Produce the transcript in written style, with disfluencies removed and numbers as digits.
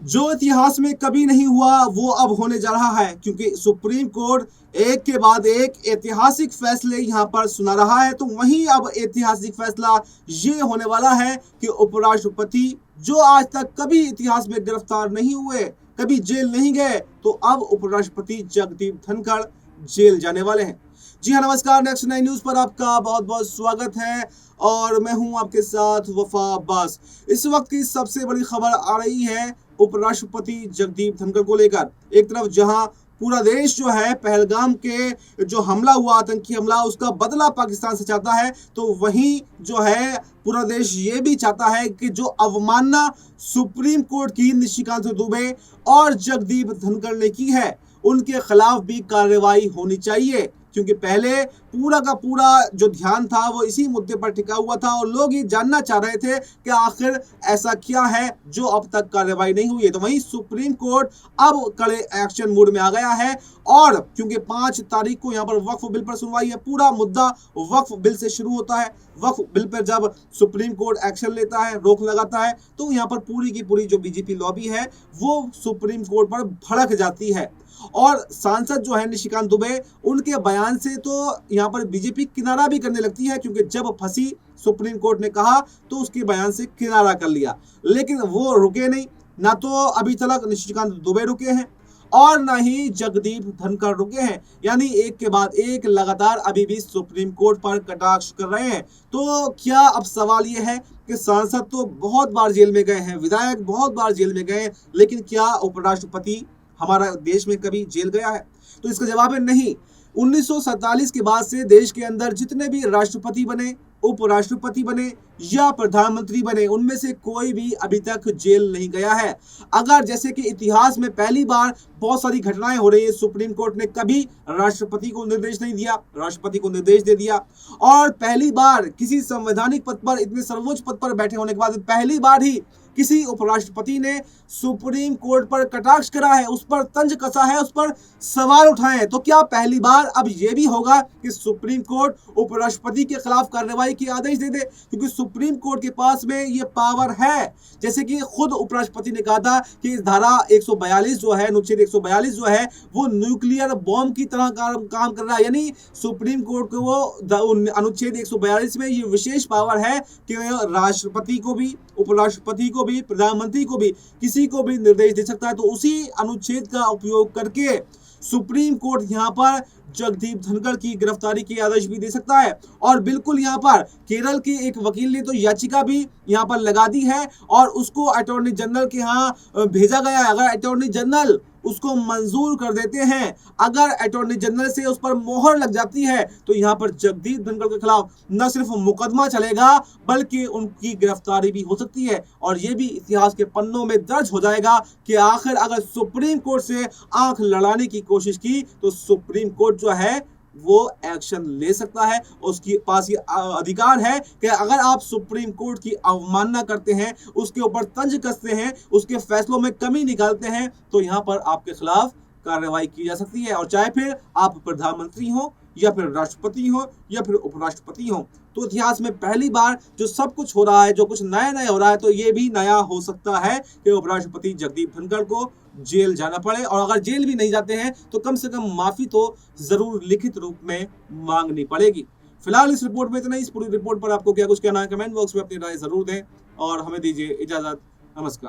जो इतिहास में कभी नहीं हुआ वो अब होने जा रहा है, क्योंकि सुप्रीम कोर्ट एक के बाद एक ऐतिहासिक फैसले यहां पर सुना रहा है। तो वहीं अब ऐतिहासिक फैसला ये होने वाला है कि उपराष्ट्रपति जो आज तक कभी इतिहास में गिरफ्तार नहीं हुए, कभी जेल नहीं गए, तो अब उपराष्ट्रपति जगदीप धनखड़ जेल जाने वाले हैं। जी हाँ, नमस्कार। नेक्स्ट 9 न्यूज पर आपका बहुत बहुत स्वागत है और मैं हूं आपके साथ वफा अब्बास। इस वक्त की सबसे बड़ी खबर आ रही है उपराष्ट्रपति जगदीप धनखड़ को लेकर। एक तरफ जहां पूरा देश जो है पहलगाम के जो हमला हुआ, आतंकी हमला, उसका बदला पाकिस्तान से चाहता है, तो वहीं जो है पूरा देश ये भी चाहता है कि जो अवमानना सुप्रीम कोर्ट की निशिकांत दुबे और जगदीप धनखड़ ने की है, उनके खिलाफ भी कार्रवाई होनी चाहिए। क्योंकि पहले पूरा का पूरा जो ध्यान था वो इसी मुद्दे पर टिका हुआ था और लोग ये जानना चाह रहे थे कि आखिर ऐसा क्या है जो अब तक कार्रवाई नहीं हुई है। तो वहीं सुप्रीम कोर्ट अब कड़े एक्शन मोड में आ गया है और क्योंकि 5 तारीख को यहाँ पर वक्फ बिल पर सुनवाई है, पूरा मुद्दा वक्फ बिल से शुरू होता है। वक्फ बिल पर जब सुप्रीम कोर्ट एक्शन लेता है, रोक लगाता है, तो यहाँ पर पूरी की पूरी जो बीजेपी लॉबी है वो सुप्रीम कोर्ट पर भड़क जाती है। और सांसद जो है निशिकांत दुबे, उनके बयान से तो यहाँ पर बीजेपी किनारा भी करने लगती है, क्योंकि जब फंसी सुप्रीम कोर्ट ने कहा तो उसके बयान से किनारा कर लिया। लेकिन वो रुके नहीं, ना तो अभी तक निशिकांत दुबे रुके हैं और ना ही जगदीप धनखड़ रुके हैं। यानी एक के बाद एक लगातार अभी भी सुप्रीम कोर्ट पर कटाक्ष कर रहे हैं। तो क्या अब सवाल यह है कि सांसद तो बहुत बार जेल में गए हैं, विधायक बहुत बार जेल में गए हैं, लेकिन क्या उपराष्ट्रपति हमारा देश में कभी जेल गया है? तो इसका जवाब है नहीं। 1947 के बाद से देश के अंदर जितने भी राष्ट्रपति बने, उपराष्ट्रपति बने या प्रधानमंत्री बने, उनमें से कोई भी अभी तक जेल नहीं गया है। अगर जैसे कि इतिहास में पहली बार बहुत सारी घटनाएं हो रही है, सुप्रीम कोर्ट ने कभी राष्ट्रपति को निर्देश नहीं दिया, राष्ट्रपति को निर्देश दे दिया। और पहली बार किसी संवैधानिक पद पर, इतने सर्वोच्च पद पर बैठे होने के बाद पहली बार ही किसी उपराष्ट्रपति ने सुप्रीम कोर्ट पर कटाक्ष करा है, उस पर तंज कसा है, उस पर सवाल उठाए हैं। तो क्या पहली बार अब यह भी होगा कि सुप्रीम कोर्ट उपराष्ट्रपति के खिलाफ कार्रवाई के आदेश दे दे? क्योंकि सुप्रीम कोर्ट के पास में ये पावर है। जैसे कि खुद उपराष्ट्रपति ने कहा था कि इस धारा 142 जो है, अनुच्छेद 142 जो है, वो न्यूक्लियर बॉम्ब की तरह काम कर रहा है। यानी सुप्रीम कोर्ट को वो अनुच्छेद 142 में ये विशेष पावर है कि राष्ट्रपति को भी, उपराष्ट्रपति को भी, प्रधानमंत्री को भी, किसी को भी निर्देश दे सकता है। तो उसी अनुच्छेद का उपयोग करके सुप्रीम कोर्ट यहाँ पर जगदीप धनखड़ की गिरफ्तारी के आदेश भी दे सकता है। और बिल्कुल यहाँ पर केरल के एक वकील ने तो याचिका भी यहाँ पर लगा दी है और उसको अटॉर्नी जनरल के यहाँ भेजा गया है। अगर अटॉर्नी जनरल उसको मंजूर कर देते हैं, अगर अटॉर्नी जनरल से उस पर मोहर लग जाती है, तो यहाँ पर जगदीप धनखड़ के खिलाफ न सिर्फ मुकदमा चलेगा बल्कि उनकी गिरफ्तारी भी हो सकती है। और ये भी इतिहास के पन्नों में दर्ज हो जाएगा कि आखिर अगर सुप्रीम कोर्ट से आंख लड़ाने की कोशिश की तो सुप्रीम कोर्ट जो है वो एक्शन ले सकता है। उसके पास ये अधिकार है कि अगर आप सुप्रीम कोर्ट की अवमानना करते हैं, उसके ऊपर तंज कसते हैं, उसके फैसलों में कमी निकालते हैं, तो यहाँ पर आपके खिलाफ कार्रवाई की जा सकती है। और चाहे फिर आप प्रधानमंत्री हो या फिर राष्ट्रपति हो या फिर उपराष्ट्रपति हो। तो इतिहास में पहली बार जो सब कुछ हो रहा है, जो कुछ नया नया हो रहा है, तो ये भी नया हो सकता है कि उपराष्ट्रपति जगदीप धनखड़ को जेल जाना पड़े। और अगर जेल भी नहीं जाते हैं तो कम से कम माफी तो जरूर लिखित रूप में मांगनी पड़ेगी। फिलहाल इस रिपोर्ट में इतना ही। इस पूरी रिपोर्ट पर आपको क्या कुछ कहना है, कमेंट बॉक्स में अपनी राय जरूर दें और हमें दीजिए इजाजत। नमस्कार।